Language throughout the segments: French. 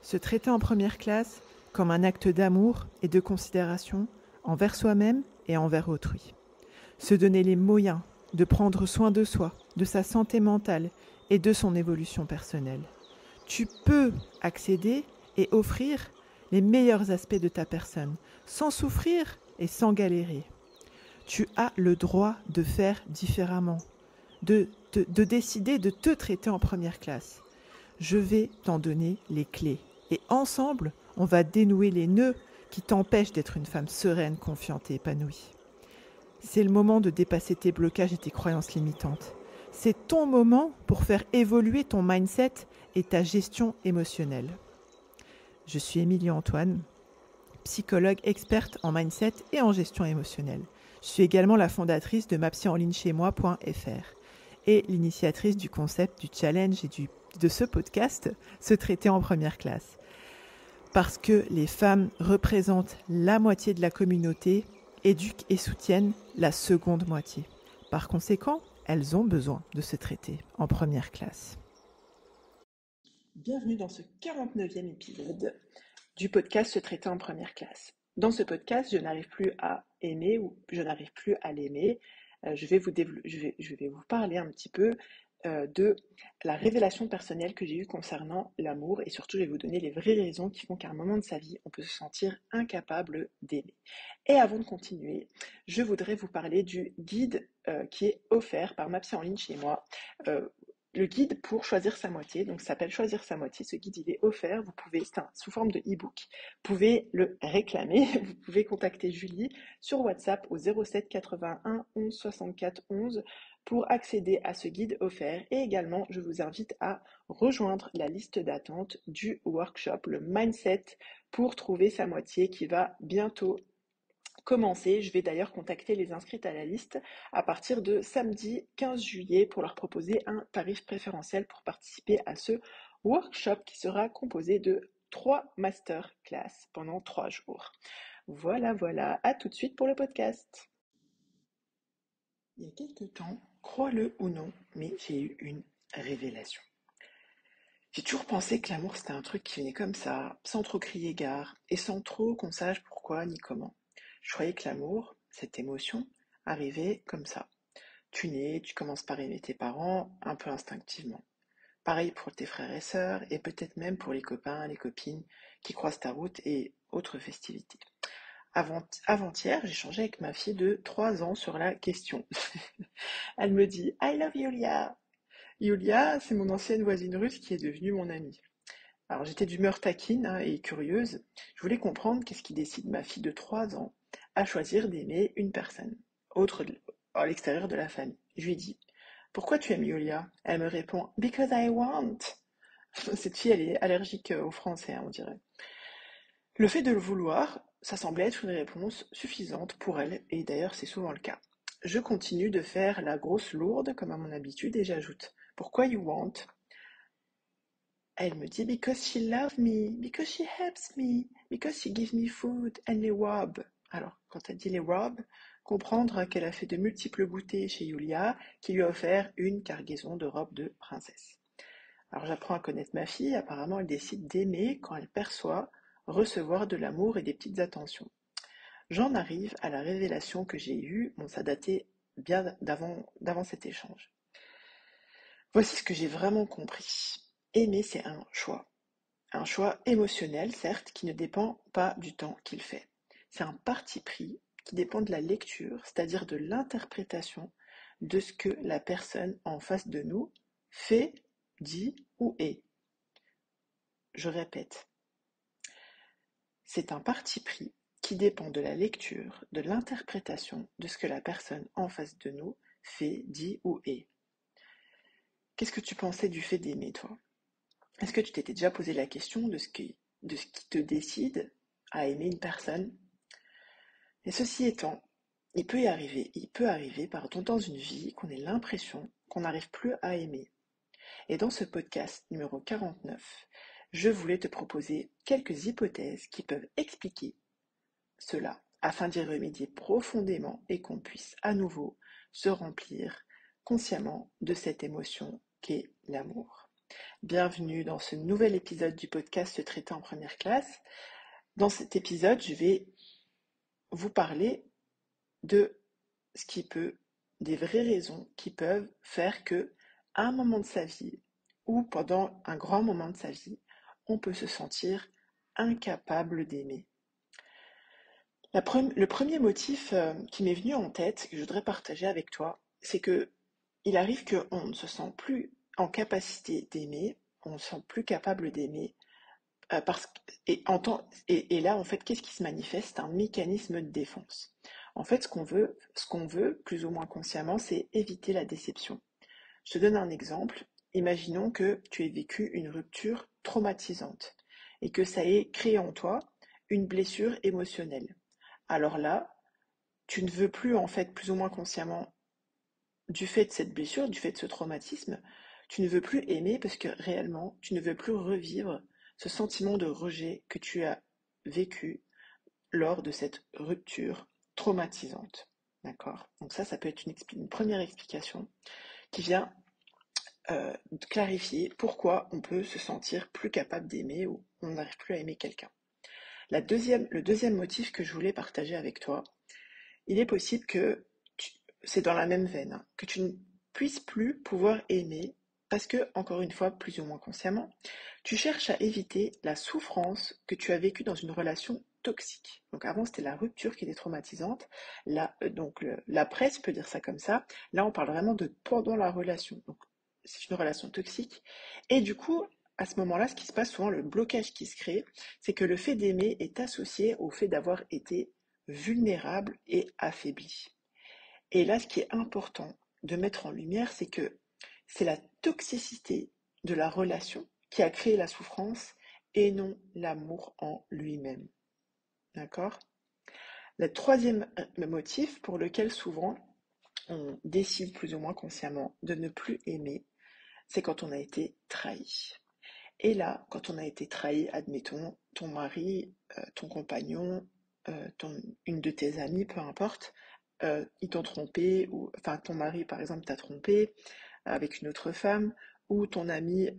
Se traiter en première classe comme un acte d'amour et de considération envers soi-même et envers autrui. Se donner les moyens de prendre soin de soi, de sa santé mentale et de son évolution personnelle. Tu peux accéder et offrir les meilleurs aspects de ta personne, sans souffrir et sans galérer. Tu as le droit de faire différemment, de décider de te traiter en première classe. Je vais t'en donner les clés. Et ensemble, on va dénouer les nœuds qui t'empêchent d'être une femme sereine, confiante et épanouie. C'est le moment de dépasser tes blocages et tes croyances limitantes. C'est ton moment pour faire évoluer ton mindset et ta gestion émotionnelle. Je suis Émilie Antoine, psychologue experte en mindset et en gestion émotionnelle. Je suis également la fondatrice de mapsyenlignechaismoi.fr et l'initiatrice du concept du challenge et de ce podcast, Se traiter en première classe. Parce que les femmes représentent la moitié de la communauté, éduquent et soutiennent la seconde moitié. Par conséquent, elles ont besoin de se traiter en première classe. Bienvenue dans ce 49e épisode du podcast Se traiter en première classe. Dans ce podcast, je n'arrive plus à aimer ou je n'arrive plus à l'aimer. Je vais vous parler un petit peu de la révélation personnelle que j'ai eue concernant l'amour et surtout je vais vous donner les vraies raisons qui font qu'à un moment de sa vie, on peut se sentir incapable d'aimer. Et avant de continuer, je voudrais vous parler du guide qui est offert par Ma Psy en ligne chez moi. Le guide pour choisir sa moitié, donc ça s'appelle Choisir sa moitié. Ce guide, il est offert. Vous pouvez, sous forme de e-book. Vous pouvez le réclamer. Vous pouvez contacter Julie sur WhatsApp au 07 81 11 64 11 pour accéder à ce guide offert. Et également, je vous invite à rejoindre la liste d'attente du workshop, le mindset pour trouver sa moitié qui va bientôt commencer. Je vais d'ailleurs contacter les inscrites à la liste à partir de samedi 15 juillet pour leur proposer un tarif préférentiel pour participer à ce workshop qui sera composé de 3 masterclass pendant 3 jours. Voilà, à tout de suite pour le podcast. Il y a quelques temps, crois-le ou non, mais j'ai eu une révélation. J'ai toujours pensé que l'amour c'était un truc qui venait comme ça, sans trop crier gare, et sans trop qu'on sache pourquoi ni comment. Je croyais que l'amour, cette émotion, arrivait comme ça. Tu nais, tu commences par aimer tes parents, un peu instinctivement. Pareil pour tes frères et sœurs, et peut-être même pour les copains, les copines qui croisent ta route et autres festivités. Avant-hier, j'ai échangé avec ma fille de 3 ans sur la question. Elle me dit « I love Yulia ». Yulia, c'est mon ancienne voisine russe qui est devenue mon amie. Alors j'étais d'humeur taquine et curieuse. Je voulais comprendre qu'est-ce qui décide ma fille de 3 ans à choisir d'aimer une personne, autre à l'extérieur de la famille. Je lui dis « Pourquoi tu aimes Yulia ?» Elle me répond « Because I want ». Cette fille, elle est allergique au français, on dirait. Le fait de le vouloir, ça semblait être une réponse suffisante pour elle, et d'ailleurs c'est souvent le cas. Je continue de faire la grosse lourde, comme à mon habitude, et j'ajoute « Pourquoi you want ?» Elle me dit « Because she loves me, because she helps me, because she gives me food and les robes ». Alors, quand elle dit les robes, comprendre qu'elle a fait de multiples goûters chez Yulia, qui lui a offert une cargaison de robes de princesse. Alors j'apprends à connaître ma fille, apparemment elle décide d'aimer quand elle perçoit recevoir de l'amour et des petites attentions. J'en arrive à la révélation que j'ai eue, ça datait bien d'avant cet échange. Voici ce que j'ai vraiment compris. Aimer, c'est un choix émotionnel, certes, qui ne dépend pas du temps qu'il fait. C'est un parti pris qui dépend de la lecture, c'est-à-dire de l'interprétation de ce que la personne en face de nous fait, dit ou est. Je répète, c'est un parti pris qui dépend de la lecture, de l'interprétation de ce que la personne en face de nous fait, dit ou est. Qu'est-ce que tu pensais du fait d'aimer, toi ? Est-ce que tu t'étais déjà posé la question de ce qui te décide à aimer une personne ? Et ceci étant, il peut arriver, dans une vie qu'on ait l'impression qu'on n'arrive plus à aimer. Et dans ce podcast numéro 49, je voulais te proposer quelques hypothèses qui peuvent expliquer cela, afin d'y remédier profondément et qu'on puisse à nouveau se remplir consciemment de cette émotion qu'est l'amour. Bienvenue dans ce nouvel épisode du podcast Traité en première classe. Dans cet épisode, je vais vous parler de des vraies raisons qui peuvent faire que, à un moment de sa vie ou pendant un grand moment de sa vie, on peut se sentir incapable d'aimer. Le premier motif qui m'est venu en tête, que je voudrais partager avec toi, c'est que il arrive qu'on ne se sent plus en capacité d'aimer, on ne se sent plus capable d'aimer, parce que, et là, en fait, qu'est-ce qui se manifeste? Un mécanisme de défense. En fait, ce qu'on veut, plus ou moins consciemment, c'est éviter la déception. Je te donne un exemple. Imaginons que tu aies vécu une rupture traumatisante et que ça ait créé en toi une blessure émotionnelle. Alors là, tu ne veux plus, en fait, plus ou moins consciemment, du fait de cette blessure, du fait de ce traumatisme, tu ne veux plus aimer parce que réellement, tu ne veux plus revivre ce sentiment de rejet que tu as vécu lors de cette rupture traumatisante. D'accord? Donc ça peut être une première explication qui vient clarifier pourquoi on peut se sentir plus capable d'aimer ou on n'arrive plus à aimer quelqu'un. Le deuxième motif que je voulais partager avec toi, il est possible que c'est dans la même veine, hein, que tu ne puisses plus pouvoir aimer parce que, encore une fois, plus ou moins consciemment, tu cherches à éviter la souffrance que tu as vécue dans une relation toxique. Donc avant, c'était la rupture qui était traumatisante. Là, la presse peut dire ça comme ça. Là, on parle vraiment de pendant la relation. Donc, c'est une relation toxique. Et du coup, à ce moment-là, ce qui se passe souvent, le blocage qui se crée, c'est que le fait d'aimer est associé au fait d'avoir été vulnérable et affaibli. Et là, ce qui est important de mettre en lumière, c'est que c'est la toxicité de la relation qui a créé la souffrance et non l'amour en lui-même. D'accord? Le troisième motif pour lequel souvent on décide plus ou moins consciemment de ne plus aimer, c'est quand on a été trahi. Et là, quand on a été trahi, admettons, ton mari, ton compagnon, une de tes amies, peu importe, ils t'ont trompé, ou enfin ton mari par exemple t'a trompé avec une autre femme, ou ton amie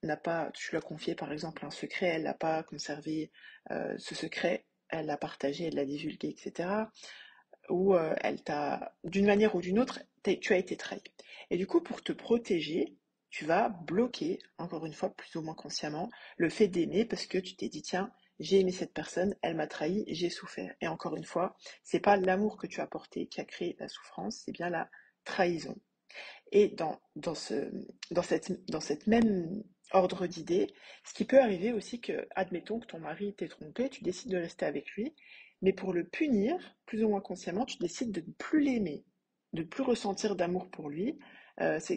n'a pas, tu lui as confié par exemple un secret, elle n'a pas conservé ce secret, elle l'a partagé, elle l'a divulgué, etc. Ou d'une manière ou d'une autre, tu as été trahi. Et du coup, pour te protéger, tu vas bloquer, encore une fois, plus ou moins consciemment, le fait d'aimer parce que tu t'es dit, tiens, j'ai aimé cette personne, elle m'a trahi, j'ai souffert. Et encore une fois, c'est pas l'amour que tu as porté qui a créé la souffrance, c'est bien la trahison. Et dans cette même ordre d'idées, ce qui peut arriver aussi que, admettons que ton mari t'ait trompé, tu décides de rester avec lui, mais pour le punir, plus ou moins consciemment, tu décides de ne plus l'aimer, de ne plus ressentir d'amour pour lui,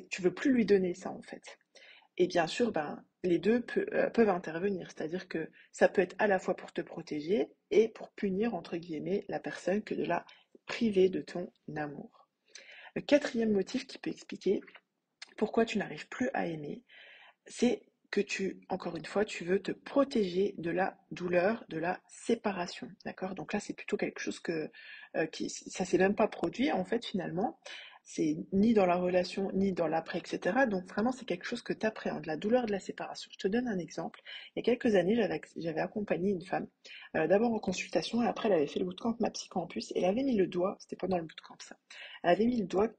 tu veux plus lui donner ça en fait. Et bien sûr, ben, les deux peuvent intervenir, c'est-à-dire que ça peut être à la fois pour te protéger et pour punir, entre guillemets, la personne que de la priver de ton amour. Le quatrième motif qui peut expliquer pourquoi tu n'arrives plus à aimer, c'est que encore une fois, tu veux te protéger de la douleur, de la séparation, d'accord? Donc là, c'est plutôt quelque chose ça s'est même pas produit, en fait, finalement. C'est ni dans la relation, ni dans l'après, etc. Donc vraiment, c'est quelque chose que tu appréhendes, la douleur de la séparation. Je te donne un exemple. Il y a quelques années, j'avais accompagné une femme, d'abord en consultation, et après, elle avait fait le bootcamp Ma Psy Campus, et elle avait mis le doigt, c'était pendant le bootcamp, ça. Elle avait mis le doigt,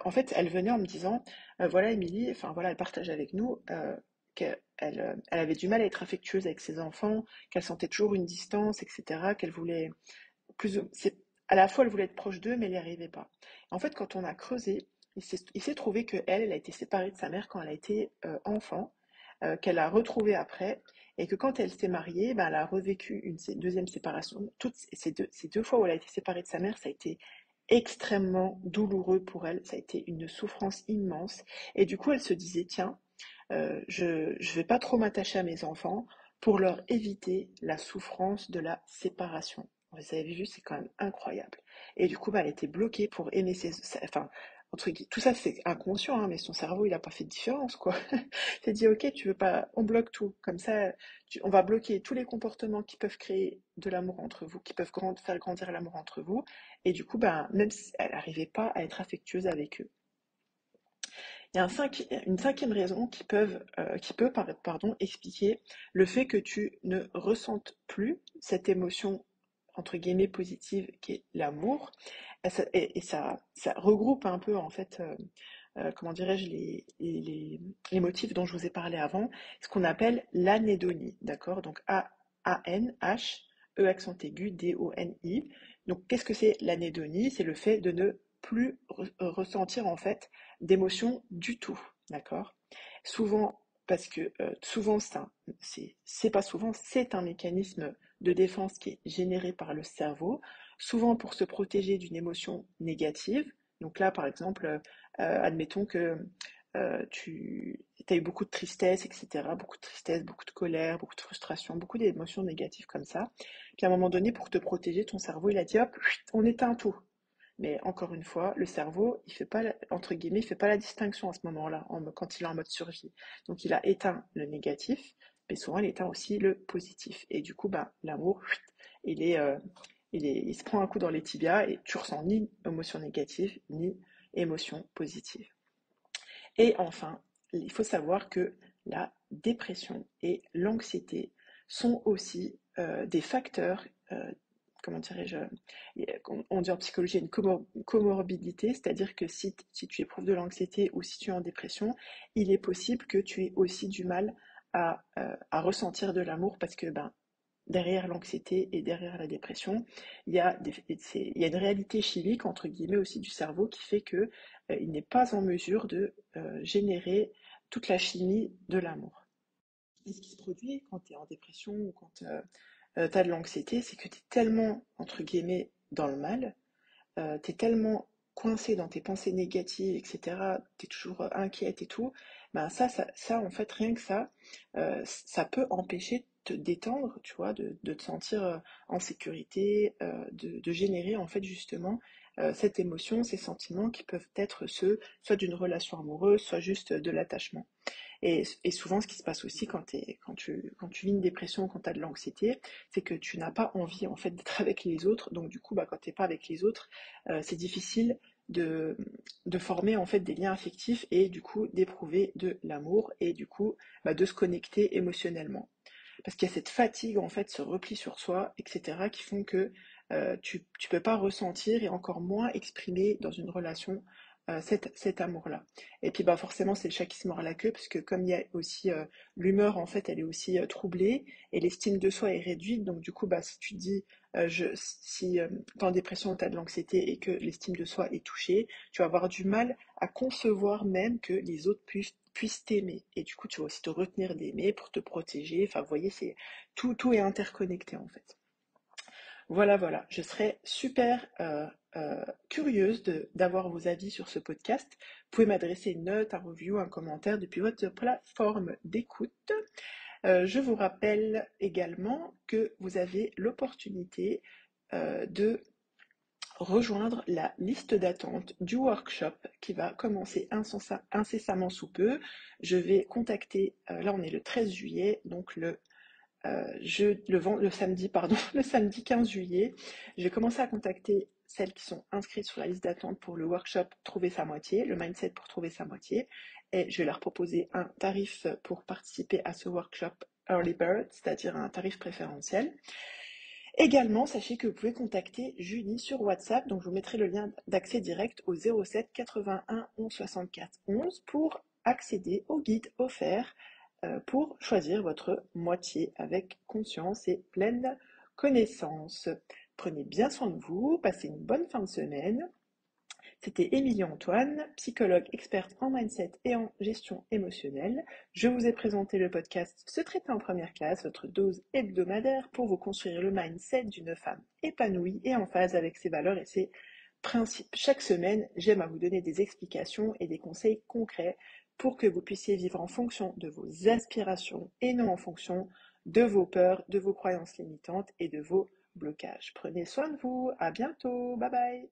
en fait, elle venait en me disant, voilà, Émilie, enfin voilà, elle partage avec nous, elle avait du mal à être affectueuse avec ses enfants, qu'elle sentait toujours une distance, etc., qu'elle voulait à la fois elle voulait être proche d'eux, mais elle n'y arrivait pas. En fait, quand on a creusé, il s'est trouvé que elle a été séparée de sa mère quand elle a été enfant, qu'elle a retrouvée après, et que quand elle s'est mariée, ben, elle a revécu une deuxième séparation. Toutes ces deux fois où elle a été séparée de sa mère, ça a été extrêmement douloureux pour elle, ça a été une souffrance immense, et du coup elle se disait, tiens, je vais pas trop m'attacher à mes enfants pour leur éviter la souffrance de la séparation. Vous avez vu, c'est quand même incroyable. Et du coup, bah, elle était bloquée pour aimer enfin, entre guillemets, tout ça c'est inconscient, hein, mais son cerveau il a pas fait de différence, quoi. Il s'est dit, ok, tu veux pas, on bloque tout. Comme ça, on va bloquer tous les comportements qui peuvent créer de l'amour entre vous, qui peuvent faire grandir l'amour entre vous. Et du coup, ben, même si elle n'arrivait pas à être affectueuse avec eux. Il y a une cinquième raison qui peut expliquer le fait que tu ne ressentes plus cette émotion entre guillemets positive qui est l'amour. Ça regroupe un peu en fait, comment dirais-je, les motifs dont je vous ai parlé avant, ce qu'on appelle l'anédonie, d'accord? Donc A-N-H-E accent aigu D-O-N-I. Donc qu'est-ce que c'est l'anédonie? C'est le fait de ne plus ressentir en fait d'émotions du tout, d'accord? Souvent, parce que souvent, c'est pas souvent, c'est un mécanisme de défense qui est généré par le cerveau, souvent pour se protéger d'une émotion négative. Donc là, par exemple, admettons que tu as eu beaucoup de tristesse, etc., beaucoup de tristesse, beaucoup de colère, beaucoup de frustration, beaucoup d'émotions négatives comme ça. Puis à un moment donné, pour te protéger, ton cerveau, il a dit, hop, on éteint tout. Mais encore une fois, le cerveau, il fait pas, entre guillemets, il fait pas la distinction à ce moment-là, quand il est en mode survie. Donc il a éteint le négatif, mais souvent il éteint aussi le positif. Et du coup, bah, l'amour, il est, il se prend un coup dans les tibias et tu ressens ni émotion négative, ni émotion positive. Et enfin, il faut savoir que la dépression et l'anxiété sont aussi des facteurs, comment dirais-je, on dit en psychologie une comorbidité, c'est-à-dire que si tu éprouves de l'anxiété ou si tu es en dépression, il est possible que tu aies aussi du mal à ressentir de l'amour parce que ben, derrière l'anxiété et derrière la dépression, il y a une réalité chimique, entre guillemets, aussi du cerveau qui fait que il n'est pas en mesure de générer toute la chimie de l'amour. Et ce qui se produit quand tu es en dépression ou quand tu as de l'anxiété, c'est que tu es tellement, entre guillemets, dans le mal, tu es tellement coincé dans tes pensées négatives, etc., tu es toujours inquiète et tout, ben ça, en fait, rien que ça peut empêcher de te détendre, tu vois, de te sentir en sécurité, de générer, en fait, justement, cette émotion, ces sentiments qui peuvent être ceux soit d'une relation amoureuse, soit juste de l'attachement. Et souvent, ce qui se passe aussi quand tu vis une dépression, quand tu as de l'anxiété, c'est que tu n'as pas envie en fait d'être avec les autres. Donc du coup, bah, quand tu n'es pas avec les autres, c'est difficile de, de former en fait des liens affectifs et du coup d'éprouver de l'amour et du coup bah, de se connecter émotionnellement. Parce qu'il y a cette fatigue, en fait, ce repli sur soi, etc., qui font que tu peux pas ressentir et encore moins exprimer dans une relation cet amour-là. Et puis bah forcément c'est le chat qui se mord la queue, parce que comme il y a aussi l'humeur, en fait, elle est aussi troublée et l'estime de soi est réduite. Donc du coup, bah si tu te dis si t'es en dépression, t'as de l'anxiété et que l'estime de soi est touchée, tu vas avoir du mal à concevoir même que les autres puissent t'aimer. Et du coup, tu vas aussi te retenir d'aimer pour te protéger. Enfin, vous voyez, tout est interconnecté en fait. Voilà, voilà. Je serais super curieuse d'avoir vos avis sur ce podcast. Vous pouvez m'adresser une note, un review, un commentaire depuis votre plateforme d'écoute. Je vous rappelle également que vous avez l'opportunité de rejoindre la liste d'attente du workshop qui va commencer incessamment sous peu. Je vais contacter, là on est le 13 juillet, donc le samedi, pardon, le samedi 15 juillet, je vais commencer à contacter celles qui sont inscrites sur la liste d'attente pour le workshop Trouver sa moitié, le mindset pour trouver sa moitié, et je vais leur proposer un tarif pour participer à ce workshop Early Bird, c'est-à-dire un tarif préférentiel. Également, sachez que vous pouvez contacter Julie sur WhatsApp, donc je vous mettrai le lien d'accès direct au 07 81 11 64 11 pour accéder au guide offert pour choisir votre moitié avec conscience et pleine connaissance. Prenez bien soin de vous, passez une bonne fin de semaine. C'était Émilie Antoine, psychologue experte en mindset et en gestion émotionnelle. Je vous ai présenté le podcast Se traiter en première classe, votre dose hebdomadaire pour vous construire le mindset d'une femme épanouie et en phase avec ses valeurs et ses principes. Chaque semaine, j'aime à vous donner des explications et des conseils concrets pour que vous puissiez vivre en fonction de vos aspirations et non en fonction de vos peurs, de vos croyances limitantes et de vos blocages. Prenez soin de vous, à bientôt, bye bye.